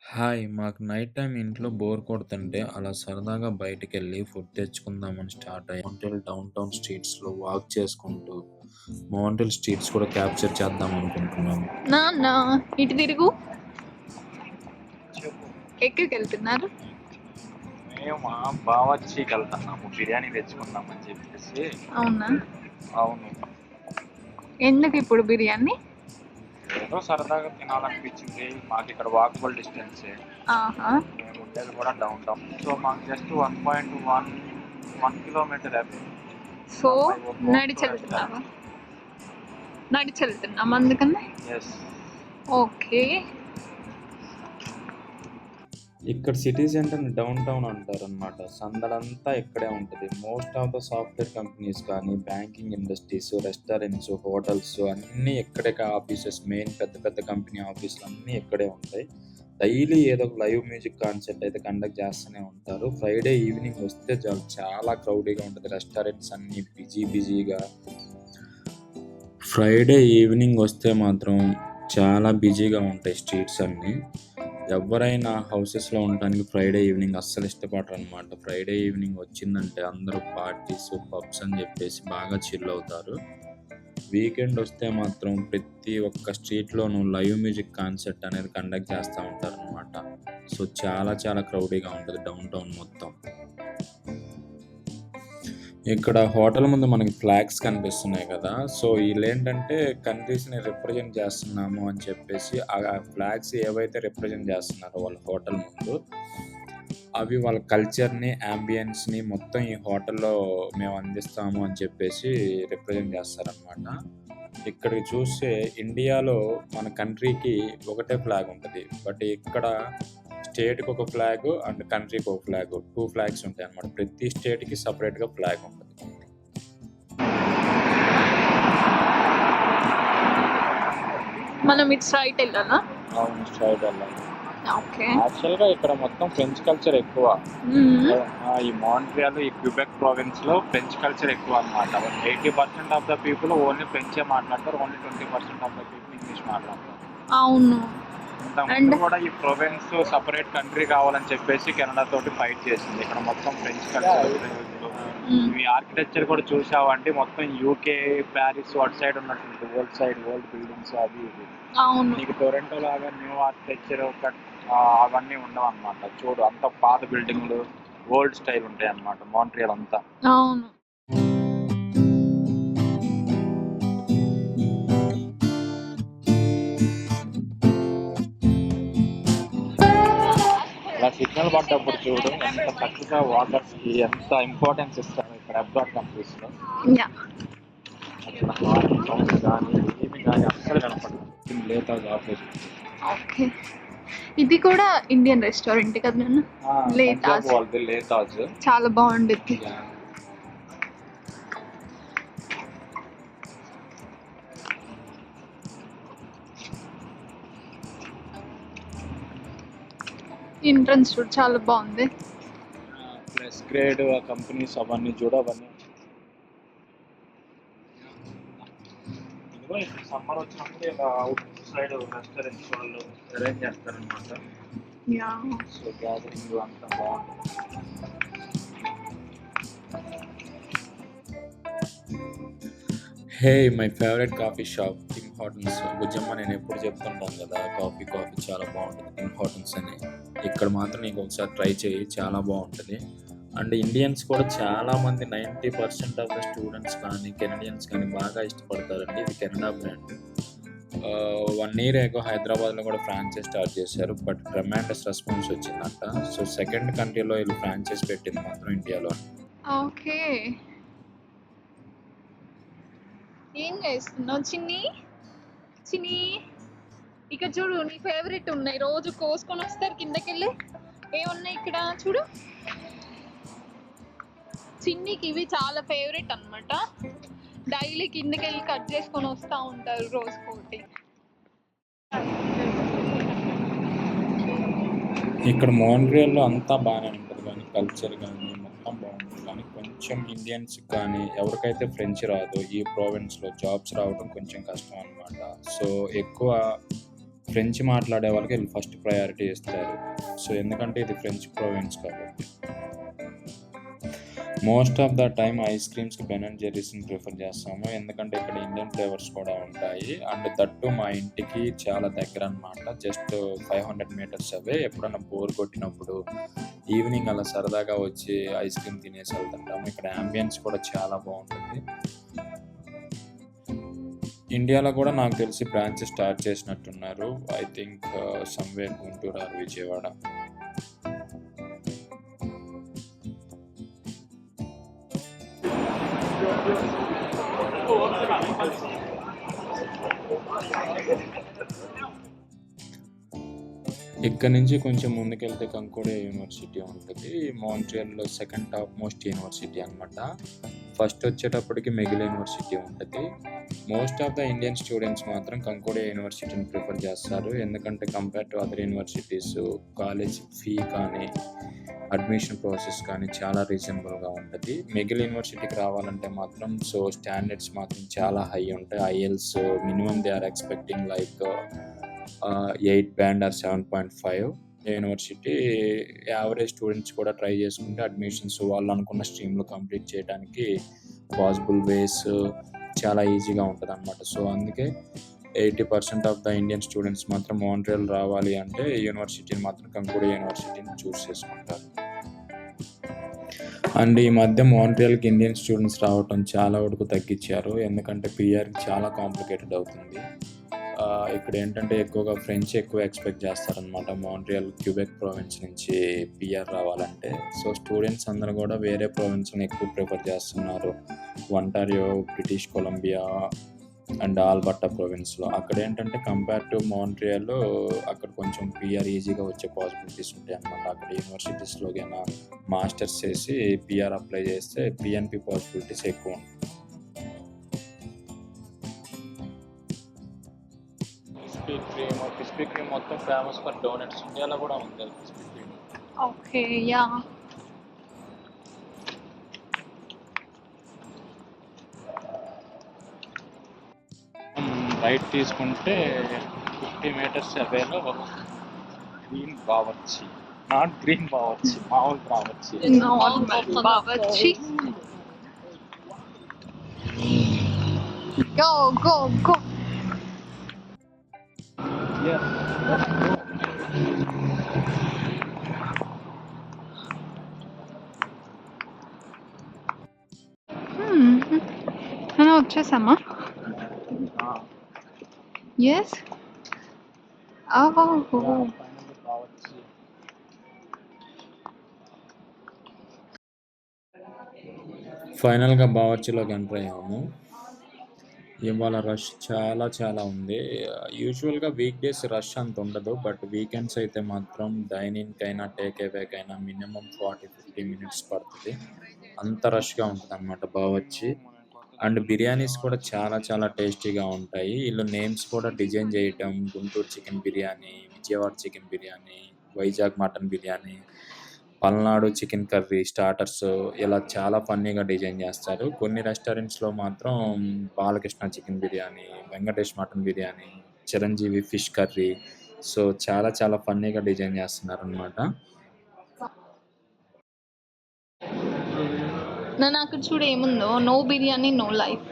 Hi! మాకు night time ఇంట్లో bore కొడుతుంటే అలా సరదాగా బయటికెళ్ళి ఫుడ్ తెచ్చుకుందామని స్టార్ట్ అయ్యాం. మాంట్రిల్ డౌన్ టౌన్ స్ట్రీట్స్‌లో వాక్ చేసుకుంటూ మాంట్రిల్ స్ట్రీట్స్ కూడా క్యాప్చర్ చేద్దాం అనుకుంటున్నాము. నాన్న ఇటు తిరుగు. చెప్పు. ఎక్కడికెళ్తున్నారు? మేమా బావర్చీకెళ్తన్నాము. బిర్యానీ తెచ్చుకుందామని చెప్పేసి. అవునా? అవును. ఎందుకిప్పుడు బిర్యానీ? ఏదో సరదాగా తినాలనిపించింది. మాకిక్కడ వాకబుల్ డిస్టెన్సే. ఆహా! మేముండేది కూడా డౌన్ టౌన్. సో, మాకు just 1 kilometre away so, from my home to నడిచెళ్తున్నావా? రెస్టారెంట్. నడిచెళ్తున్నాం అందుకని. యెస్. ఓకే. ఇక్కడ సిటీ సెంటర్‌ని డౌన్ టౌన్ అంటారనమాట. సందడంతా ఇక్కడే ఉంటది. Most of the software companies కానీ, బ్యాంకింగ్ ఇండస్ట్రీస్, రెస్టారెంట్స్, హోటల్స్ అన్నీ ఇక్కడే ఆఫీసెస్ మెయిన్ పెద్ద పెద్ద కంపెనీ ఆఫీసులు అన్నీ ఇక్కడే ఉంటాయి. డైలీ ఏదో ఒక లైవ్ మ్యూజిక్ కాన్సర్ట్ అయితే కండక్ట్ చేస్తూనే ఉంటారు. ఫ్రైడే ఈవినింగ్ వస్తే చాలు చాలా క్రౌడీగా ఉంటది. రెస్టారెంట్స్ అన్నీ బిజీగా. ఫ్రైడే ఈవినింగ్ వస్తే మాత్రం చాలా బిజీగా ఉంటాయి స్ట్రీట్స్ అన్నీ. ఎవ్వరైనా హౌసెస్‌లో ఉండటానికి ఫ్రైడే ఈవినింగ్ అస్సలు ఇష్టపడరనమాట. ఫ్రైడే ఈవినింగ్ వచ్చిందంటే అందరూ పార్టీస్, పబ్స్ అని చెప్పేసి బాగా చిల్ అవుతారు. వీకెండ్ వస్తే మాత్రం ప్రతి ఒక్క స్ట్రీట్‌లోనూ లైవ్ మ్యూజిక్ కాన్సర్ట్ అనేది కండక్ట్ చేస్తా ఉంటారనమాట. సో, చాలా క్రౌడీగా ఉంటది డౌన్ టౌన్ మొత్తం. ఇక్కడ హోటల్ ముందు మనకి ఫ్లాగ్స్ కనిపిస్తున్నాయి కదా! సో, ఈళ్ళేంటంటే కంట్రీస్‌ని రిప్రజెంట్ చేస్తున్నాము అని చెప్పేసి ఆ ఫ్లాగ్స్ ఏవైతే రిప్రజెంట్ చేస్తున్నారో వాళ్ళ హోటల్ ముందు, అవి వాళ్ళ కల్చర్‌ని, యాంబియన్స్‌ని మొత్తం ఈ హోటల్‌లో మేము అందిస్తాము అని చెప్పేసి రిప్రజెంట్ చేస్తారనమాట. ఇక్కడికి చూస్తే ఇండియాలో మన కంట్రీకి ఒకటే ఫ్లాగ్ ఉంటది. బట్ ఇక్కడ స్టేట్‌కి ఒక ఫ్లాగు అండ్ కంట్రీకి ఒక ఫ్లాగు. 2 ఫ్లాగ్స్ ఉంటాయన్నమాట. ప్రతి స్టేట్‌కి సెపరేట్‌గా ఫ్లాగ్ ఉంటది. మనం ఇటు స్ట్రైట్ వెళ్ళాలా? అవును. స్ట్రైట్ వెళ్ళాలి. ఓకే. యాక్చువల్‌గా ఇక్కడ మొత్తం ఫ్రెంచ్ కల్చర్ ఎక్కువ. హ్మ్. ఈ మాంట్రియాల్, ఈ క్యూబెక్ ప్రావిన్స్‌లో ఫ్రెంచ్ కల్చర్ ఎక్కువ అన్నమాట. 80% ఆఫ్ ద పీపుల్ ఓన్లీ ఫ్రెంచే మాట్లాడతారు. Only 20% of the people English మాట్లాడతారు. అవును. ఇంతకుముందు అండ్ కూడా ఈ ప్రొవిన్స్ సెపరేట్ కంట్రీ కావాలని చెప్పేసి కెనడా తోటి ఫైట్ చేసింది. ఇక్కడ మొత్తం ఫ్రెంచ్ కల్చర్. ఈ ఆర్కిటెక్చర్ కూడా చూసావంటే మొత్తం యూకే, ప్యారిస్ అటు సైడ్ ఉన్నట్టుంది. ఓల్డ్ బిల్డింగ్స్ అవి ఇవి. అవును. నీకు టొరంటో లాగా న్యూ ఆర్కిటెక్చర్ అవన్నీ ఉండవు అన్నమాట. చూడు అంత పాత బిల్డింగ్లు, ఓల్డ్ స్టైల్ ఉంటాయి అన్నమాట మాంట్రియల్ అంతా. అవును. ఇలా సిగ్నల్ పడ్డప్పుడు చూడు ఎంత చక్కగా వాటర్స్ కి ఎంత ఇంపార్టెన్స్ ఇస్తారు ఇక్కడ అబ్రాడ్ కంట్రీస్ లో. యా. అసలు హార్న్ సౌండ్స్ కానీ ఏమి కానీ అస్సలు కనపడదు. లేత ఆపోజిట్. ఓకే. ఇది కూడా ఇండియన్ రెస్టారెంట్ కదా నాన్న? లేతాజ్. వాళ్ళది లేతాజ్. చాలా బాగుండిద్ది. ఎంట్రన్స్ చూడు చాలా బాగుంది. ప్లస్ గ్రేడ్ కంపెనీస్ అవన్నీ చూడు అవన్నీ. ఇదిగో ఇప్పుడు సమ్మర్ వచ్చినప్పుడు ఇలా అవుట్ సైడ్ రెస్టారెంట్స్ వాళ్ళు అరేంజ్ చేస్తారనమాట. యా. సో గ్యాదరింగ్ అంతా బాగుంటుంది. Hey! My favourite coffee shop Tim Hortons. Bujjamma నేను ఎప్పుడు చెప్తుంటాను కదా! కాఫీ చాలా బావుంటది టిమ్ హార్టన్స్ అని. ఇక్కడ మాత్రం నీకు ఒకసారి ట్రై చెయ్యి చాలా బావుంటది. అండ్ ఇండియన్స్ కూడా చాలామంది 90% ఆఫ్ ద స్టూడెంట్స్ కానీ, కెనడియన్స్ కానీ బాగా ఇష్టపడతారండి. ఇది కెనడా బ్రాండ్. 1 ఇయర్ ఎగో హైదరాబాద్‌లో కూడా ఫ్రాంచైజ్ స్టార్ట్ చేశారు. బట్ ట్రెమెండస్ రెస్పాన్స్ వచ్చిందంట. సో, సెకండ్ కంట్రీలో ఈళ్ళు ఫ్రాంచైజ్ పెట్టింది మాత్రం ఇండియాలోనే. ఓకే. ఏం చేస్తున్నావు చిన్ని? చిన్ని ఇక్కడ చూడు నీ ఫేవరెట్ ఉన్నాయి. రోజు కోసుకొని వస్తారు కిందకెళ్ళి. ఏమున్నాయి ఇక్కడ చూడు. చిన్నికి ఇవి చాలా ఫేవరెట్ అన్నమాట. డైలీ కిందకెళ్ళి కట్ చేసుకొని వస్తూ ఉంటారు రోజుకోటి. ఇక్కడ మాంట్రియల్‌లో అంతా బానే ఉంటది గానీ, కల్చర్ గానీ, మొత్తం బావుంటది కానీ, కొంచెం ఇండియన్స్‌కి కానీ, ఎవరికైతే ఫ్రెంచ్ రాదో ఈ ప్రావిన్స్‌లో జాబ్స్ రావడం కొంచెం కష్టం అనమాట. సో, ఎక్కువ ఫ్రెంచ్ మాట్లాడే వాళ్ళకి వీళ్ళు ఫస్ట్ ప్రయారిటీ ఇస్తారు. సో, ఎందుకంటే ఇది ఫ్రెంచ్ ప్రొవిన్స్ కాబట్టి. Most of the time ice క్రీమ్స్‌కి బెన్ అండ్ జెర్రీస్‌ని ప్రిఫర్ చేస్తాము. ఎందుకంటే ఇక్కడ ఇండియన్ ఫ్లేవర్స్ కూడా ఉంటాయి. అండ్ దట్టు మా ఇంటికి చాలా దగ్గరనమాట. Just 500 metres away. ఎప్పుడన్నా బోర్ కొట్టినప్పుడు ఈవినింగ్ అలా సరదాగా వచ్చి ఐస్ క్రీమ్ తినేసి వెళ్తుంటాము. ఇక్కడ యాంబియన్స్ కూడా చాలా బావుంటుంది. ఇండియాలో కూడా నాకు తెలిసి బ్రాంచ్ స్టార్ట్ చేసినట్టున్నారు. I think somewhere Guntur or Vijayawada. ఇక్కడ నుంచి కొంచెం ముందుకెళ్తే కంకోడియా యూనివర్సిటీ ఉంటది. మాంట్రియల్‌లో సెకండ్ టాప్ మోస్ట్ యూనివర్సిటీ అనమాట. ఫస్ట్ వచ్చేటప్పటికి మెగిల్ యూనివర్సిటీ ఉంటది. Most of the Indian students మాత్రం కంకోడియా యూనివర్సిటీని ప్రిఫర్ చేస్తారు. ఎందుకంటే compare to other universities college fee కానీ, అడ్మిషన్ ప్రాసెస్ కానీ చాలా రీజనబుల్‌గా ఉంటది. మెగిల్ యూనివర్సిటీకి రావాలంటే మాత్రం స్టాండర్డ్స్ మాత్రం చాలా హై ఉంటాయి. IELTS minimum they are expecting like 8 band or 7.5. University average students కూడా ట్రై చేసుకుంటే అడ్మిషన్స్ వాళ్ళు అనుకున్న స్ట్రీమ్‌లో కంప్లీట్ చేయడానికి పాసిబుల్ వేస్ చాలా ఈజీగా ఉంటదనమాట. సో, అందుకే 80% ఆఫ్ ద ఇండియన్ స్టూడెంట్స్ మాత్రం మాంట్రియల్ రావాలి అంటే యూనివర్సిటీని మాత్రం కంకోడియా యూనివర్సిటీని చూస్ చేసుకుంటారు. అండ్ ఈ మధ్య మాంట్రియల్‌కి ఇండియన్ స్టూడెంట్స్ రావటం చాలా వరకు తగ్గిచ్చారు. ఎందుకంటే పీఆర్‌కి చాలా కాంప్లికేటెడ్ అవుతుంది. ఇక్కడ ఏంటంటే ఎక్కువగా ఫ్రెంచ్ ఎక్కువ ఎక్స్‌పెక్ట్ చేస్తారనమాట. మాంట్రియల్, క్యూబెక్ ప్రొవిన్స్ నుంచి పీఆర్ రావాలంటే. సో, స్టూడెంట్స్ అందరూ కూడా వేరే ప్రొవిన్స్‌ని ఎక్కువ ప్రిఫర్ చేస్తున్నారు. Ontario, British Columbia and Alberta ప్రొవిన్స్‌లో. అక్కడేంటంటే కంపేర్ టు మాంట్రియల్ అక్కడ కొంచెం పీఆర్ ఈజీగా వచ్చే పాసిబిలిటీస్ ఉంటాయన్నమాట. అక్కడ యూనివర్సిటీస్‌లో గైనా మాస్టర్స్ చేసి పీఆర్ అప్లై చేస్తే పీఎన్‌పీ పాసిబిలిటీస్ ఎక్కువ ఉంటాయి. క్రిస్పీ క్రీమ్ మొత్తం ఫేమస్ ఫర్ డోనట్స్. ఇండియాలో కూడా ఉంది అది Krispy Kreme. Okay. Yeah! Right తీసుకుంటే 50 మీటర్స్ అవేలో green Bawarchi, not green Bawarchi, మామూలు Bawarchi. Normal Bawarchi. Go go go. మనం వచ్చేసామా? ఎస్. ఫైనల్‌గా బావర్చిలోకి ఎంటర్ అయ్యాము. ఇవాళ రష్ చాలా ఉంది. యూజువల్‌గా వీక్ డేస్ రష్ అంత ఉండదు. బట్ వీకెండ్స్ అయితే మాత్రం డైనింగ్‌కైనా, టేక్ అవేకైనా మినిమమ్ 40-50 మినిట్స్ పడుతది. అంత రష్‌గా ఉంటదనమాట బావర్చి. అండ్ బిర్యానీస్ కూడా చాలా టేస్టీగా ఉంటాయి. ఈళ్ళు నేమ్స్ కూడా డిజైన్ చేయటం Guntur chicken biryani, Vijayawada chicken biryani, Vizag mutton biryani, Palnadu chicken curry, starters ఇలా చాలా ఫన్నీగా డిజైన్ చేస్తారు. కొన్ని రెస్టారెంట్స్‌లో మాత్రం Balakrishna chicken biryani, Venkatesh mutton biryani, Chiranjeevi fish curry. So, చాలా ఫన్నీగా డిజైన్ చేస్తున్నారనమాట. నాన్న అక్కడ చూడు ఏముందో. No biryani no life.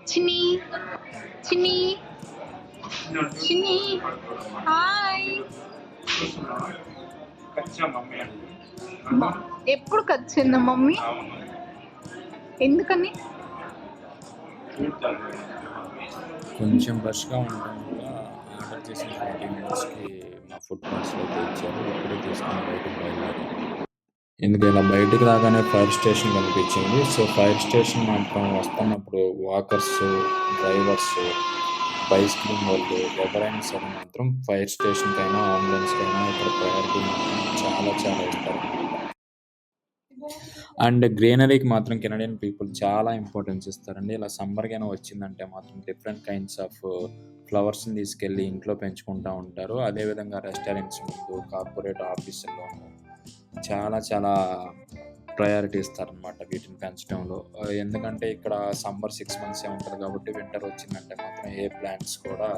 చిన్ని చిన్ని చిన్ని హాయ్. ఎప్పుడు కచ్చిందా మమ్మీ? ఎందుకని? కొంచెం రష్‌గా ఉండడం వల్ల ఆర్డర్ చేసిన 40 మినిట్స్‌కి మా ఫుడ్ పార్సల్ అయితే ఇచ్చారు. ఇప్పుడే తీసుకొని బయటికి బయలుదేరాం. ఇందుకు ఇలా బయటికి రాగానే ఫైర్ స్టేషన్ కనిపించింది. సో, ఫైర్ స్టేషన్ మాత్రం వస్తున్నప్పుడు వాకర్స్, డ్రైవర్స్, బైసికిల్ వాళ్ళు ఎవరైనా సరే మాత్రం ఫైర్ స్టేషన్‌కైనా, అంబులెన్స్‌కైనా ఇక్కడ ప్రయారిటీ మాత్రం చాలా ఇస్తారనమాట. అండ్ గ్రీనరీకి మాత్రం కెనడియన్ పీపుల్ చాలా ఇంపార్టెన్స్ ఇస్తారండి. ఇలా సమ్మర్ గాని వచ్చిందంటే మాత్రం డిఫరెంట్ కైండ్స్ ఆఫ్ ఫ్లవర్స్‌ని తీసుకెళ్ళి ఇంట్లో పెంచుకుంటా ఉంటారు. అదేవిధంగా రెస్టారెంట్స్ ముందు, కార్పొరేట్ ఆఫీసుల్లోను చాలా ప్రయారిటీ ఇస్తారనమాట వీటిని పెంచడంలో. ఎందుకంటే ఇక్కడ సమ్మర్ 6 మంత్సే ఉంటది కాబట్టి వింటర్ వచ్చిందంటే మాత్రం ఏ ప్లాంట్స్ కూడా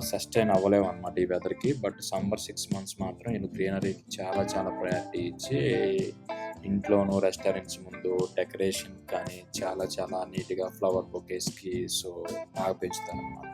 సస్టైన్ అవ్వలేవనమాట ఈ వెదర్‌కి. బట్ సమ్మర్ 6 మంత్స్ మాత్రం వీళ్ళు గ్రీనరీకి చాలా చాలా ప్రయారిటీ ఇచ్చి ఇంట్లోనూ, రెస్టారెంట్స్ ముందు డెకరేషన్ కానీ చాలా చాలా నీట్‌గా ఫ్లవర్ బొకేస్‌కి సో బాగా పెంచుతారనమాట.